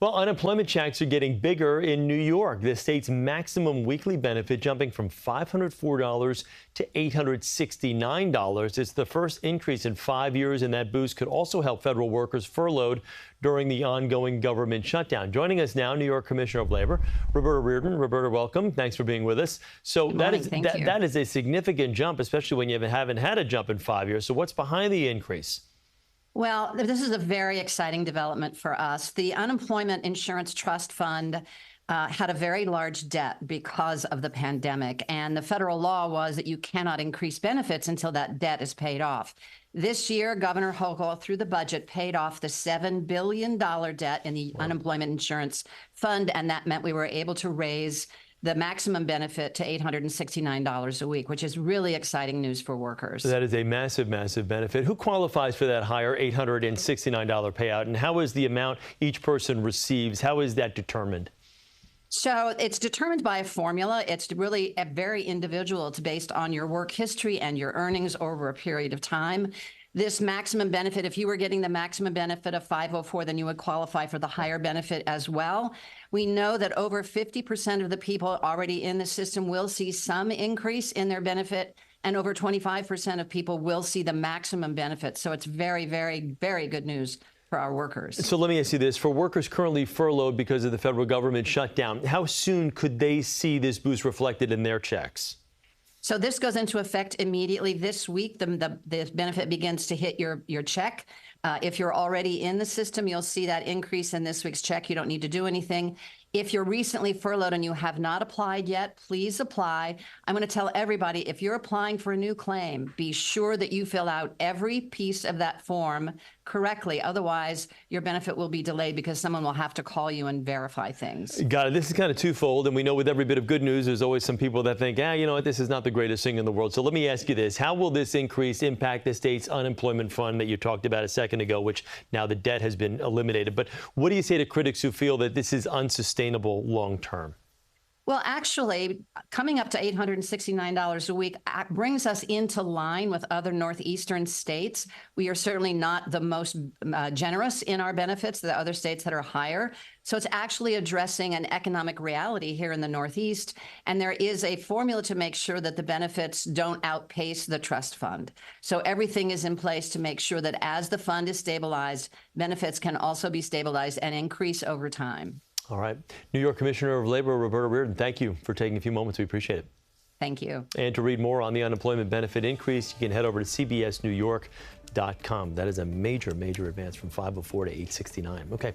Well, unemployment checks are getting bigger in New York. The state's maximum weekly benefit jumping from $504 to $869. It's the first increase in 5 years, and that boost could also help federal workers furloughed during the ongoing government shutdown. Joining us now, New York Commissioner of Labor, Roberta Reardon. Roberta, welcome. Thanks for being with us. So that is a significant jump, especially when you haven't had a jump in 5 years. So what's behind the increase? Well, this is a very exciting development for us. The Unemployment Insurance Trust Fund had a very large debt because of the pandemic, and the federal law was that you cannot increase benefits until that debt is paid off. This year, Governor Hochul, through the budget, paid off the $7 billion debt in the Unemployment Insurance Fund, and that meant we were able to raise the maximum benefit to $869 a week, which is really exciting news for workers. That is a massive, massive benefit. Who qualifies for that higher $869 payout, and how is the amount each person receives? How is that determined? So it's determined by a formula. It's really very individual. It's based on your work history and your earnings over a period of time. This maximum benefit, if you were getting the maximum benefit of $504, then you would qualify for the higher benefit as well. We know that over 50% of the people already in the system will see some increase in their benefit, and over 25% of people will see the maximum benefit. So it's very, very, very good news for our workers. So let me ask you this. For workers currently furloughed because of the federal government shutdown, how soon could they see this boost reflected in their checks? So this goes into effect immediately this week. The benefit begins to hit your check. If you're already in the system, you'll see that increase in this week's check. You don't need to do anything. If you're recently furloughed and you have not applied yet, please apply. I'm going to tell everybody, if you're applying for a new claim, be sure that you fill out every piece of that form correctly. Otherwise, your benefit will be delayed because someone will have to call you and verify things. Got it. This is kind of twofold, and we know with every bit of good news, there's always some people that think, you know what, this is not the greatest thing in the world. So let me ask you this. How will this increase impact the state's unemployment fund that you talked about a second ago, which now the debt has been eliminated? But what do you say to critics who feel that this is unsustainable long term? Well, actually, coming up to $869 a week brings us into line with other northeastern states. We are certainly not the most generous in our benefits, the other states that are higher. So it's actually addressing an economic reality here in the Northeast. And there is a formula to make sure that the benefits don't outpace the trust fund. So everything is in place to make sure that as the fund is stabilized, benefits can also be stabilized and increase over time. All right. New York Commissioner of Labor, Roberta Reardon, thank you for taking a few moments. We appreciate it. Thank you. And to read more on the unemployment benefit increase, you can head over to CBSNewYork.com. That is a major, major advance from $504 to $869. Okay.